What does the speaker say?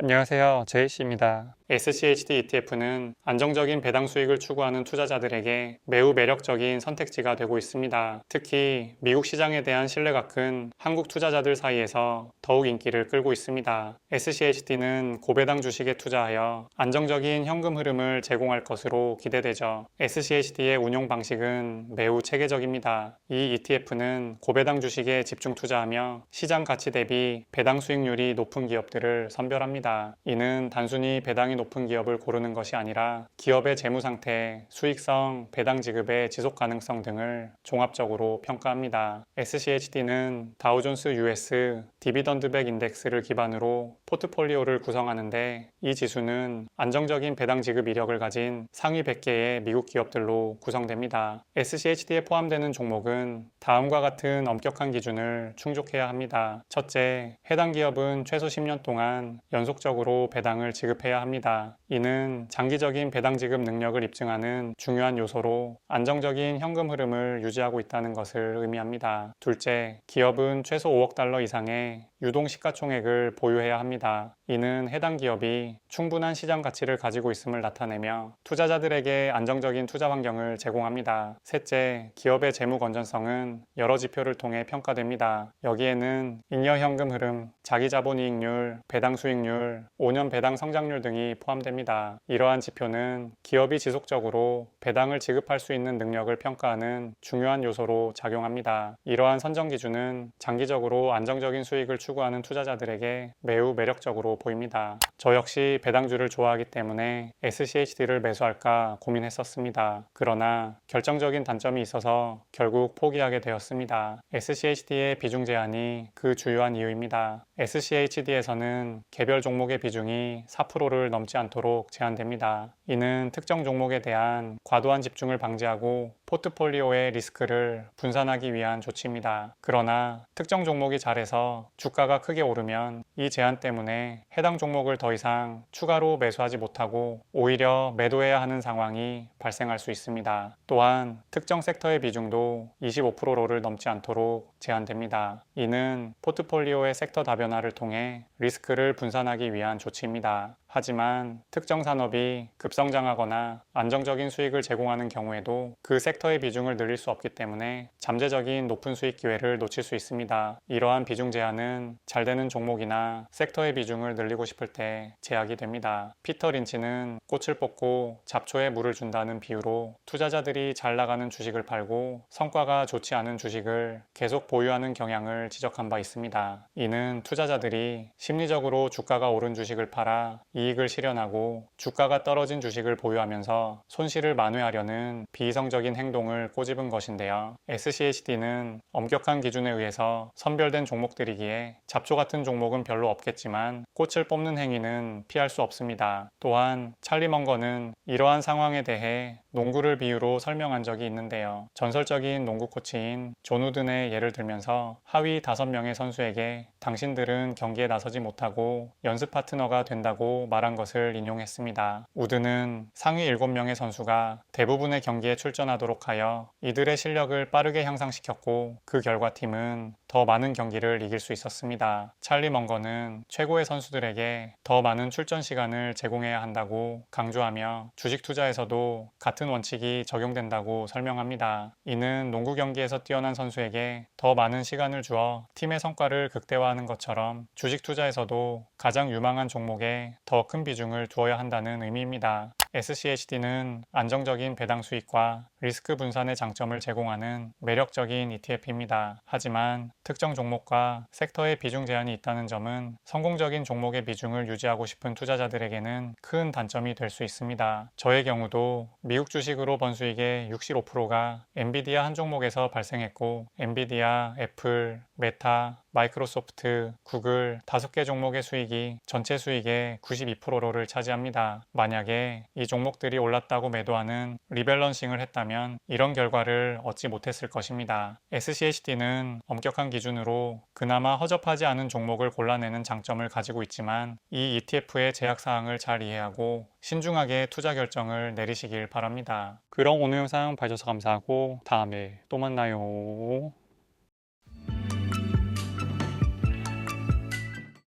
안녕하세요. 제이씨입니다. SCHD ETF는 안정적인 배당 수익을 추구하는 투자자들에게 매우 매력적인 선택지가 되고 있습니다. 특히 미국 시장에 대한 신뢰가 큰 한국 투자자들 사이에서 더욱 인기를 끌고 있습니다. SCHD는 고배당 주식에 투자하여 안정적인 현금 흐름을 제공할 것으로 기대되죠. SCHD의 운용 방식은 매우 체계적입니다. 이 ETF는 고배당 주식에 집중 투자하며 시장 가치 대비 배당 수익률이 높은 기업들을 선별합니다. 이는 단순히 배당이 높은 기업을 고르는 것이 아니라 기업의 재무 상태, 수익성, 배당 지급의 지속 가능성 등을 종합적으로 평가합니다. SCHD는 다우존스 US 디비던드백 인덱스를 기반으로 포트폴리오를 구성하는데, 이 지수는 안정적인 배당 지급 이력을 가진 상위 100개의 미국 기업들로 구성됩니다. SCHD에 포함되는 종목은 다음과 같은 엄격한 기준을 충족해야 합니다. 첫째, 해당 기업은 최소 10년 동안 연속적으로 배당을 지급해야 합니다. 이는 장기적인 배당 지급 능력을 입증하는 중요한 요소로 안정적인 현금 흐름을 유지하고 있다는 것을 의미합니다. 둘째, 기업은 최소 5억 달러 이상의 유동 시가총액을 보유해야 합니다. 이는 해당 기업이 충분한 시장 가치를 가지고 있음을 나타내며 투자자들에게 안정적인 투자 환경을 제공합니다. 셋째, 기업의 재무 건전성은 여러 지표를 통해 평가됩니다. 여기에는 잉여 현금 흐름, 자기자본이익률, 배당 수익률, 5년 배당 성장률 등이 포함됩니다. 이러한 지표는 기업이 지속적으로 배당을 지급할 수 있는 능력을 평가하는 중요한 요소로 작용합니다. 이러한 선정 기준은 장기적으로 안정적인 수익을 추구하는 투자자들에게 매우 매력적으로 보입니다. 저 역시 배당주를 좋아하기 때문에 SCHD를 매수할까 고민했었습니다. 그러나 결정적인 단점이 있어서 결국 포기하게 되었습니다. SCHD의 비중 제한이 그 주요한 이유입니다. SCHD에서는 개별 종목의 비중이 4%를 넘지 않도록 제한됩니다. 이는 특정 종목에 대한 과도한 집중을 방지하고 포트폴리오의 리스크를 분산하기 위한 조치입니다. 그러나 특정 종목이 잘해서 주가가 크게 오르면 이 제한 때문에 해당 종목을 더 이상 추가로 매수하지 못하고 오히려 매도해야 하는 상황이 발생할 수 있습니다. 또한 특정 섹터의 비중도 25%를 넘지 않도록 제한됩니다. 이는 포트폴리오의 섹터 다변화를 통해 리스크를 분산하기 위한 조치입니다. 하지만 특정 산업이 급성장하거나 안정적인 수익을 제공하는 경우에도 그 섹터의 비중을 늘릴 수 없기 때문에 잠재적인 높은 수익 기회를 놓칠 수 있습니다. 이러한 비중 제한은 잘 되는 종목이나 섹터의 비중을 늘리고 싶을 때 제약이 됩니다. 피터 린치는 꽃을 뽑고 잡초에 물을 준다는 비유로 투자자들이 잘 나가는 주식을 팔고 성과가 좋지 않은 주식을 계속 보유하는 경향을 지적한 바 있습니다. 이는 투자자들이 심리적으로 주가가 오른 주식을 팔아 이익을 실현하고 주가가 떨어진 주식을 보유하면서 손실을 만회하려는 비이성적인 행동을 꼬집은 것인데요. SCHD는 엄격한 기준에 의해서 선별된 종목들이기에 잡초 같은 종목은 별로 없겠지만 꽃을 뽑는 행위는 피할 수 없습니다. 또한 찰리 멍거는 이러한 상황에 대해 농구를 비유로 설명한 적이 있는데요. 전설적인 농구 코치인 존 우든의 예를 들면서 하위 5명의 선수에게 당신들은 경기에 나서지 못하고 연습 파트너가 된다고 말한 것을 인용했습니다. 우드는 상위 7명의 선수가 대부분의 경기에 출전하도록 하여 이들의 실력을 빠르게 향상시켰고, 그 결과 팀은 더 많은 경기를 이길 수 있었습니다. 찰리 멍거는 최고의 선수들에게 더 많은 출전 시간을 제공해야 한다고 강조하며 주식 투자에서도 같은 원칙이 적용된다고 설명합니다. 이는 농구 경기에서 뛰어난 선수에게 더 많은 시간을 주어 팀의 성과를 극대화하는 것처럼 주식 투자에서도 가장 유망한 종목에 더 큰 비중을 두어야 한다는 의미입니다. SCHD는 안정적인 배당 수익과 리스크 분산의 장점을 제공하는 매력적인 ETF입니다. 하지만 특정 종목과 섹터의 비중 제한이 있다는 점은 성공적인 종목의 비중을 유지하고 싶은 투자자들에게는 큰 단점이 될 수 있습니다. 저의 경우도 미국 주식으로 번 수익의 65%가 엔비디아 한 종목에서 발생했고, 엔비디아, 애플, 메타, 마이크로소프트, 구글 5개 종목의 수익이 전체 수익의 92%를 차지합니다. 만약에 이 종목들이 올랐다고 매도하는 리밸런싱을 했다면 이런 결과를 얻지 못했을 것입니다. SCHD는 엄격한 기준으로 그나마 허접하지 않은 종목을 골라내는 장점을 가지고 있지만, 이 ETF의 제약사항을 잘 이해하고 신중하게 투자 결정을 내리시길 바랍니다. 그럼 오늘 영상 봐주셔서 감사하고 다음에 또 만나요.